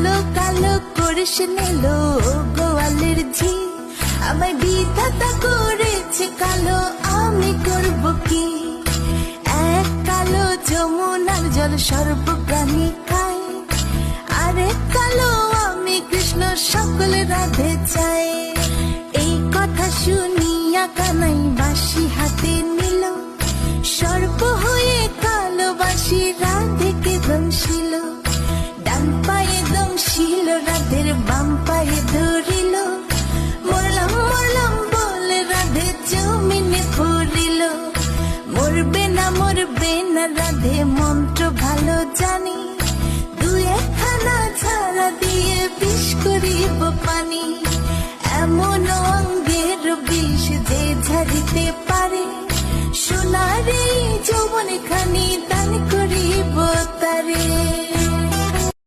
কালো কালো করে সে নিল গোয়ালের ঝি। আমায় বিধাতা করেছে কালো, আমি করব কি? এক কালো যমুনার জল সর্বপ্রাণী খায়, আরেক কালো আমি কৃষ্ণ সকল রাধে চাই। এই কথা শুনিয়া কানাই বাঁশি হাতে নিল, সর্প হয়ে কালো বাঁশি রাধেকে দংশিল। ডান পায়ে দংশিল রাধের, বাম পায়ে ধরিল, মরলাম মরলাম বলে রাধে জমিনে পড়িল। মরবে না রাধে মন্ত্র ভালো জানি, দুই একখানা ছাড়া দিয়ে বিষ করিব পানি। এমন অঙ্গের বিষ যে ঝাড়িতে পারে, সোনার এই যৌবন খানি দান করিব তারে।